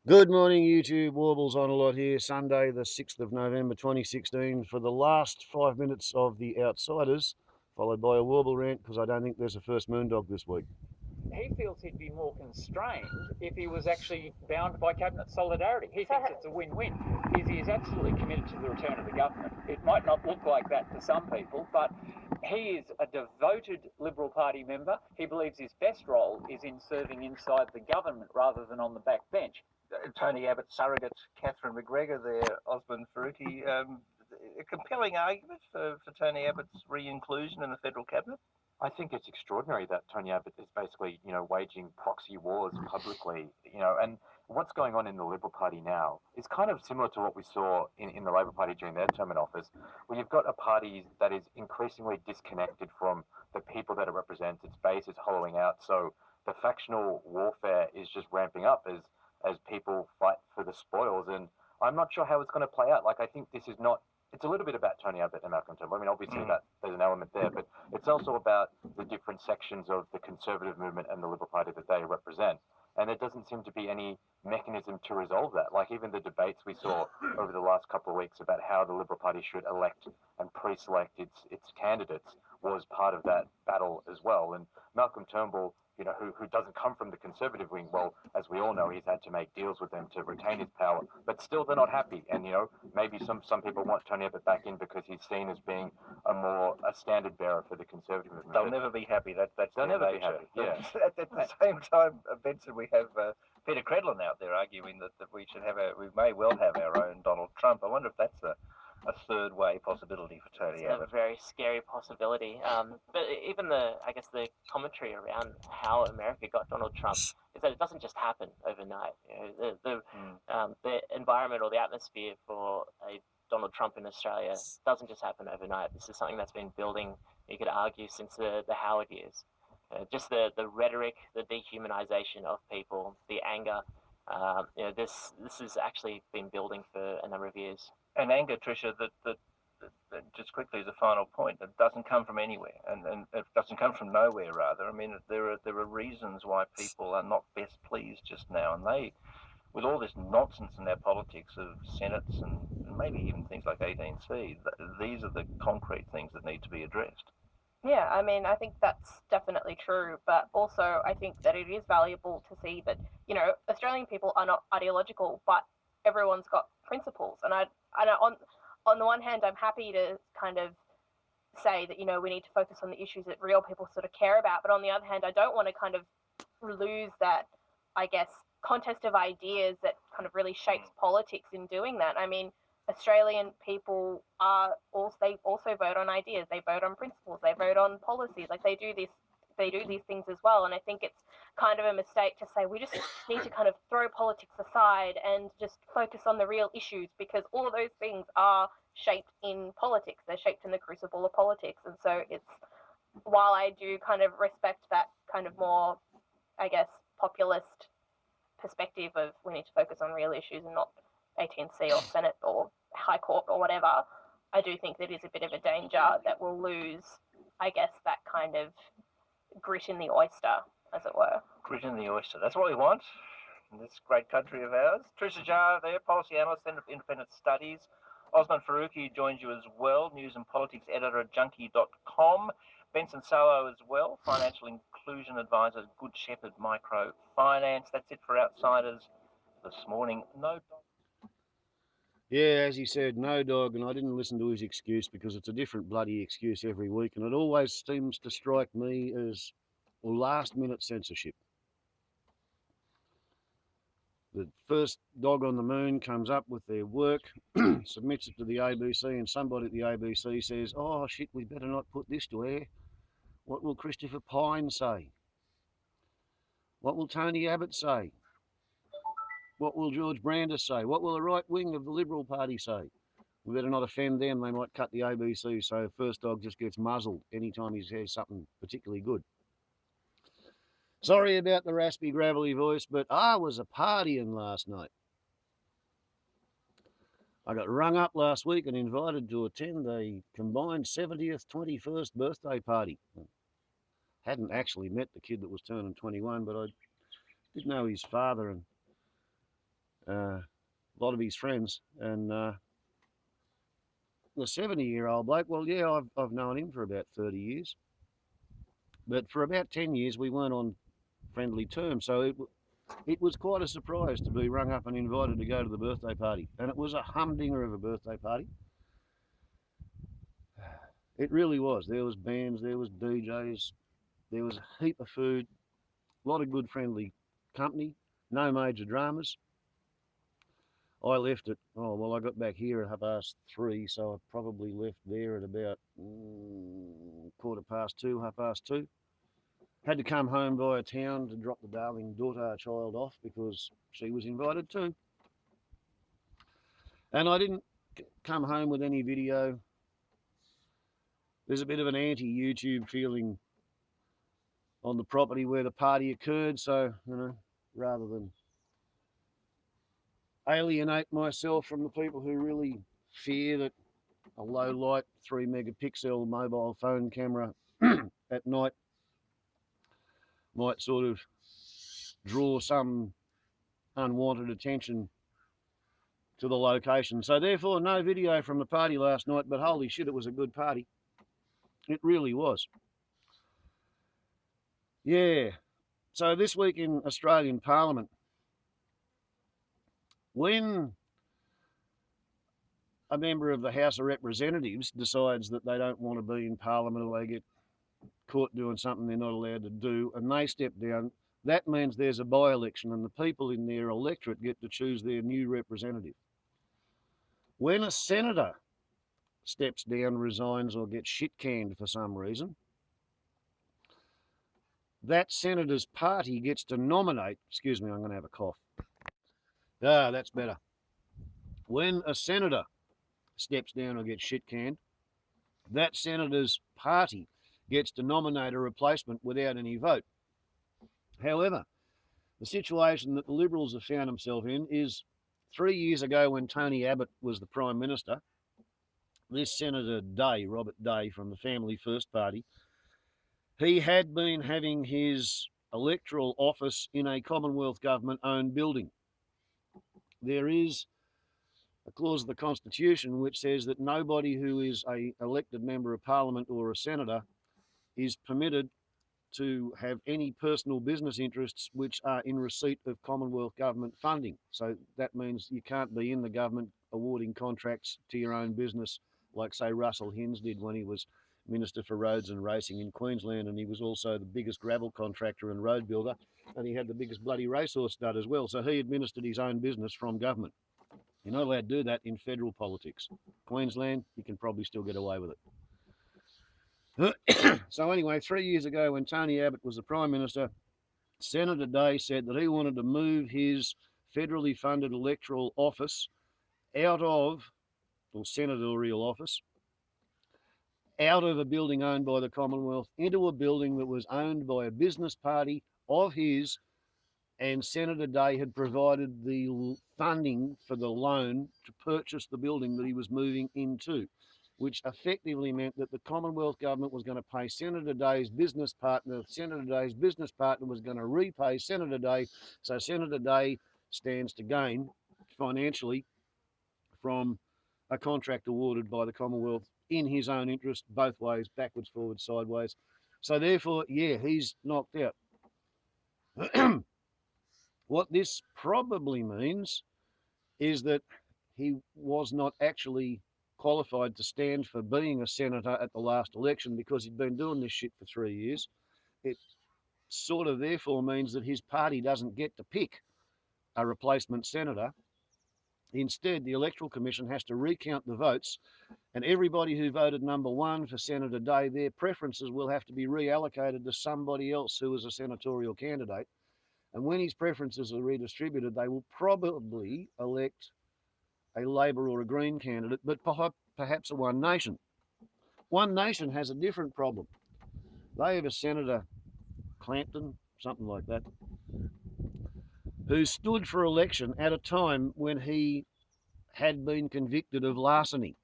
Good morning, YouTube. Warbles on a lot here. Sunday, the 6th of November 2016, for the last 5 minutes of The Outsiders, followed by a Warblerant because I don't think there's a first Moondog this week. He feels he'd be more constrained if he was actually bound by cabinet solidarity. He thinks it's a win-win. He is absolutely committed to the return of the government. It might not look like that to some people, but he is a devoted Liberal Party member. He believes his best role is in serving inside the government rather than on the back bench. Tony Abbott surrogate Catherine McGregor there, Osman Faruqi, a compelling argument for Tony Abbott's re-inclusion in the federal cabinet? I think it's extraordinary that Tony Abbott is basically, waging proxy wars publicly, and what's going on in the Liberal Party now is kind of similar to what we saw in the Labor Party during their term in office, where you've got a party that is increasingly disconnected from the people that it represents. Its base is hollowing out, so the factional warfare is just ramping up as people fight for the spoils, and I'm not sure how it's going to play out. Like, I think this is not. It's a little bit about Tony Abbott and Malcolm Turnbull. I mean, obviously that there's an element there, but it's also about the different sections of the Conservative movement and the Liberal Party that they represent. And there doesn't seem to be any mechanism to resolve that. Like, even the debates we saw over the last couple of weeks about how the Liberal Party should elect and pre-select its candidates was part of that battle as well. And Malcolm Turnbull, who doesn't come from the Conservative wing, well, as we all know, he's had to make deals with them to retain his power, but still they're not happy. And, maybe some people want Tony Abbott back in because he's seen as being a standard bearer for the Conservative movement. They'll never be happy. That's they'll never nature. be happy. Yeah. At the same time, Benson, we have Peter Credlin out there arguing that we may well have our own Donald Trump. I wonder if that's a third way possibility for Tony Abbott. A very scary possibility. But even the commentary around how America got Donald Trump is that it doesn't just happen overnight. The environment or the atmosphere for a Donald Trump in Australia doesn't just happen overnight. This is something that's been building, you could argue, since the Howard years. Just the rhetoric, the dehumanization of people, the anger. This has actually been building for a number of years. And anger, Tricia, that just quickly as a final point, it doesn't come from anywhere, and it doesn't come from nowhere, rather. I mean, there are reasons why people are not best pleased just now, and they, with all this nonsense in their politics of senates and maybe even things like 18C, these are the concrete things that need to be addressed. Yeah, I mean, I think that's definitely true, but also I think that it is valuable to see that, Australian people are not ideological, but everyone's got principles. And on the one hand, I'm happy to kind of say that, we need to focus on the issues that real people sort of care about. But on the other hand, I don't want to kind of lose that, I guess, contest of ideas that kind of really shapes politics in doing that. I mean, Australian people they also vote on ideas. They vote on principles. They vote on policies. Like, they do these things as well. And I think it's kind of a mistake to say we just need to kind of throw politics aside and just focus on the real issues, because all of those things are shaped in politics. They're shaped in the crucible of politics. And so while I do kind of respect that kind of more, I guess, populist perspective of we need to focus on real issues and not 18C or Senate or High Court or whatever, I do think that is a bit of a danger that we'll lose, I guess, that kind of grit in the oyster, as it were. Grit in the oyster. That's what we want in this great country of ours. Tricia Jar there, policy analyst, Centre for Independent Studies. Osman Faruqi joins you as well, news and politics editor at junkie.com. Benson Solo as well, financial inclusion advisor, Good Shepherd Microfinance. That's it for Outsiders this morning. No dog. Yeah, as he said, no dog, and I didn't listen to his excuse because it's a different bloody excuse every week, and it always seems to strike me as last-minute censorship. The first dog on the moon comes up with their work, submits it to the ABC, and somebody at the ABC says, oh, shit, we better not put this to air. What will Christopher Pine say? What will Tony Abbott say? What will George Brandis say? What will the right wing of the Liberal Party say? We better not offend them. They might cut the ABC, so first dog just gets muzzled anytime he says something particularly good. Sorry about the raspy, gravelly voice, but I was a partying last night. I got rung up last week and invited to attend a combined 70th, 21st birthday party. Hadn't actually met the kid that was turning 21, but I did know his father, and a lot of his friends. And the 70-year-old bloke, well, yeah, I've known him for about 30 years. But for about 10 years, we weren't on friendly terms. So it was quite a surprise to be rung up and invited to go to the birthday party. And it was a humdinger of a birthday party. It really was. There was bands, there was DJs, there was a heap of food, a lot of good friendly company, no major dramas. I left at, I got back here at 3:30, so I probably left there at about 2:15, 2:30. Had to come home via town to drop the darling daughter child off because she was invited too. And I didn't come home with any video. There's a bit of an anti-YouTube feeling on the property where the party occurred, so, rather than alienate myself from the people who really fear that a low light 3 megapixel mobile phone camera at night might sort of draw some unwanted attention to the location. So therefore, no video from the party last night, but holy shit, it was a good party. It really was. Yeah. So this week in Australian Parliament, when a member of the House of Representatives decides that they don't want to be in Parliament or they get caught doing something they're not allowed to do and they step down, that means there's a by-election and the people in their electorate get to choose their new representative. When a senator steps down, resigns or gets shit-canned for some reason, that senator's party gets to nominate, excuse me, I'm going to have a cough. That's better. When a senator steps down or gets shit-canned, that senator's party gets to nominate a replacement without any vote. However, the situation that the Liberals have found themselves in is 3 years ago when Tony Abbott was the Prime Minister, this Senator Day, Robert Day from the Family First Party, he had been having his electoral office in a Commonwealth government-owned building. There is a clause of the Constitution which says that nobody who is an elected member of Parliament or a senator is permitted to have any personal business interests which are in receipt of Commonwealth government funding. So that means you can't be in the government awarding contracts to your own business like, say, Russell Hinds did when he was Minister for Roads and Racing in Queensland, and he was also the biggest gravel contractor and road builder, and he had the biggest bloody racehorse stud as well. So he administered his own business from government. You're not allowed to do that in federal politics. Queensland, you can probably still get away with it. So anyway, 3 years ago when Tony Abbott was the Prime Minister, Senator Day said that he wanted to move his federally funded electoral office out of, or senatorial office, out of a building owned by the Commonwealth into a building that was owned by a business party of his, and Senator Day had provided the funding for the loan to purchase the building that he was moving into, which effectively meant that the Commonwealth government was going to pay Senator Day's business partner. Senator Day's business partner was going to repay Senator Day, so Senator Day stands to gain financially from a contract awarded by the Commonwealth in his own interest, both ways, backwards, forwards, sideways. So therefore, yeah, he's knocked out. What this probably means is that he was not actually qualified to stand for being a senator at the last election because he'd been doing this shit for 3 years. It sort of therefore means that his party doesn't get to pick a replacement senator. Instead, the Electoral Commission has to recount the votes, and everybody who voted number one for Senator Day, their preferences will have to be reallocated to somebody else who is a senatorial candidate. And when his preferences are redistributed, they will probably elect a Labor or a Green candidate, but perhaps a One Nation. One Nation has a different problem. They have a Senator Clampton, something like that, who stood for election at a time when he had been convicted of larceny.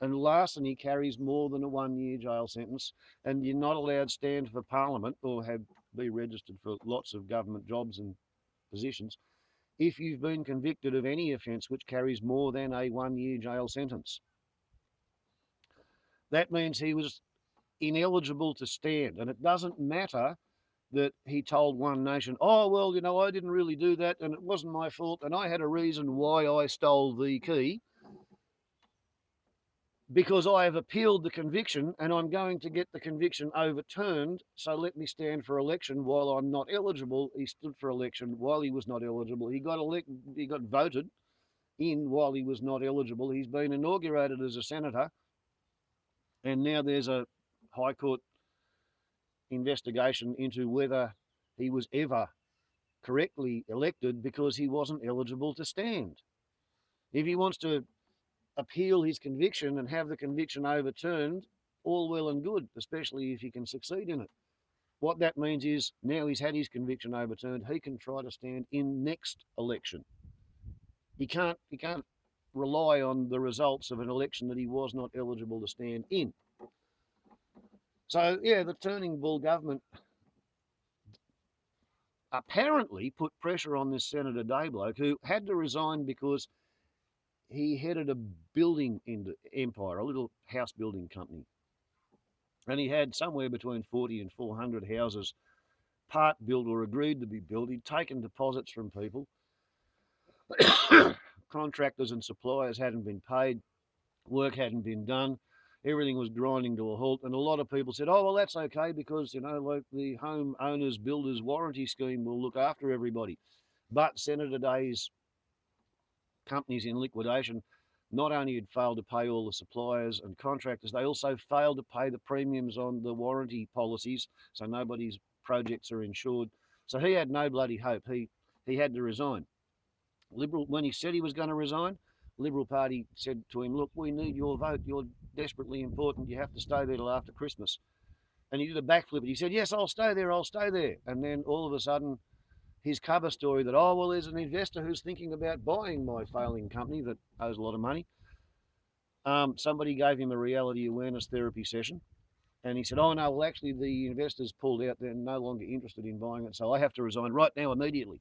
And larceny carries more than a 1 year jail sentence, and you're not allowed to stand for Parliament or be registered for lots of government jobs and positions if you've been convicted of any offence which carries more than a 1-year jail sentence. That means he was ineligible to stand, and it doesn't matter that he told One Nation, oh, well, you know, I didn't really do that and it wasn't my fault and I had a reason why I stole the key, because I have appealed the conviction and I'm going to get the conviction overturned, so let me stand for election while I'm not eligible. He stood for election while he was not eligible. He got voted in while he was not eligible. He's been inaugurated as a senator, and now there's a High Court investigation into whether he was ever correctly elected because he wasn't eligible to stand. If he wants to appeal his conviction and have the conviction overturned, all well and good, especially if he can succeed in it. What that means is now he's had his conviction overturned, he can try to stand in next election. He can't rely on the results of an election that he was not eligible to stand in. So yeah, the Turning Bull government apparently put pressure on this Senator Daybloke, who had to resign because he headed a building empire, a little house building company. And he had somewhere between 40 and 400 houses part built or agreed to be built. He'd taken deposits from people. Contractors and suppliers hadn't been paid. Work hadn't been done. Everything was grinding to a halt. And a lot of people said, oh, well, that's okay because, you know, like the Home Owners Builders Warranty Scheme will look after everybody. But Senator Day's companies in liquidation not only had failed to pay all the suppliers and contractors, they also failed to pay the premiums on the warranty policies, so nobody's projects are insured. So he had no bloody hope. He had to resign. Liberal, when he said he was going to resign, Liberal Party said to him, look, we need your vote. You're desperately important. You have to stay there till after Christmas. And he did a backflip and he said, yes, I'll stay there. I'll stay there. And then all of a sudden, his cover story that, oh, well, there's an investor who's thinking about buying my failing company that owes a lot of money. Somebody gave him a reality awareness therapy session. And he said, oh, no, well, actually, the investors pulled out. They're no longer interested in buying it. So I have to resign right now, immediately,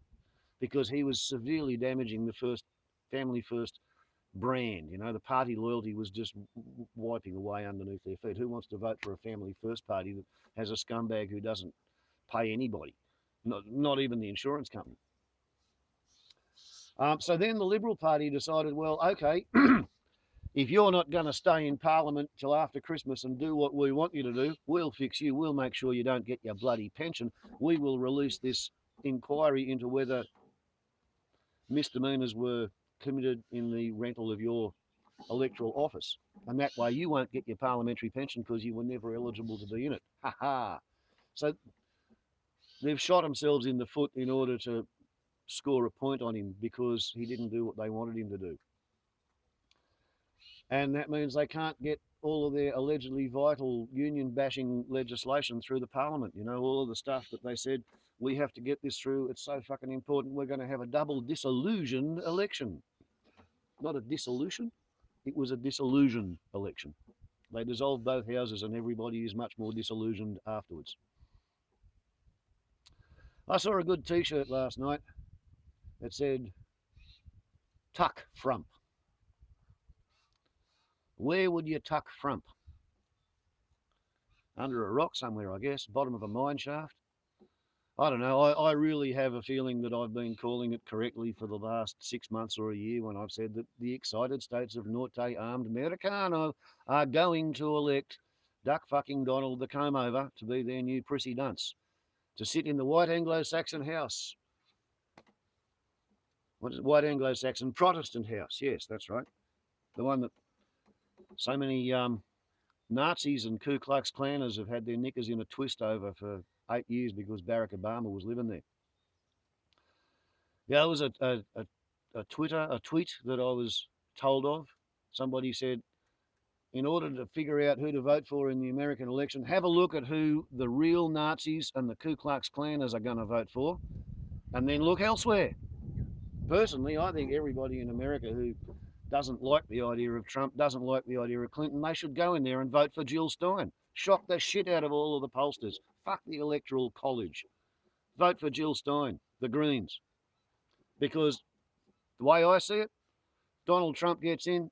because he was severely damaging the Family First brand. You know, the party loyalty was just wiping away underneath their feet. Who wants to vote for a Family First party that has a scumbag who doesn't pay anybody? Not even the insurance company. So then the Liberal Party decided, well, okay, if you're not going to stay in Parliament till after Christmas and do what we want you to do, we'll fix you. We'll make sure you don't get your bloody pension. We will release this inquiry into whether misdemeanours were committed in the rental of your electoral office. And that way you won't get your parliamentary pension because you were never eligible to be in it. Ha ha. So they've shot themselves in the foot in order to score a point on him because he didn't do what they wanted him to do. And that means they can't get all of their allegedly vital union bashing legislation through the parliament. You know, all of the stuff that they said, we have to get this through. It's so fucking important. We're going to have a double disillusioned election. Not a dissolution. It was a disillusioned election. They dissolved both houses and everybody is much more disillusioned afterwards. I saw a good t-shirt last night that said, tuck frump. Where would you tuck frump? Under a rock somewhere, I guess. Bottom of a mine shaft. I don't know. I really have a feeling that I've been calling it correctly for the last 6 months or a year when I've said that the excited states of Norte Armed Americano are going to elect Duck fucking Donald the Comb-Over to be their new prissy dunce, to sit in the white Anglo-Saxon house. What is it? White Anglo-Saxon Protestant house. Yes, that's right. The one that so many Nazis and Ku Klux Klanners have had their knickers in a twist over for 8 years because Barack Obama was living there. There was a tweet that I was told of. Somebody said, in order to figure out who to vote for in the American election, have a look at who the real Nazis and the Ku Klux Klanners are going to vote for, and then look elsewhere. Personally, I think everybody in America who doesn't like the idea of Trump, doesn't like the idea of Clinton, they should go in there and vote for Jill Stein. Shock the shit out of all of the pollsters. Fuck the Electoral College. Vote for Jill Stein, the Greens. Because the way I see it, Donald Trump gets in,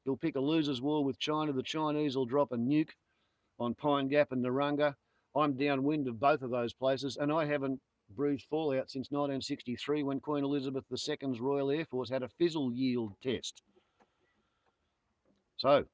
he'll pick a loser's war with China. The Chinese will drop a nuke on Pine-Gap and Narungar. I'm downwind of both of those places, and I haven't breathed fallout since 1963 when Queen Elizabeth II's Royal Air Force had a fizzle yield test. So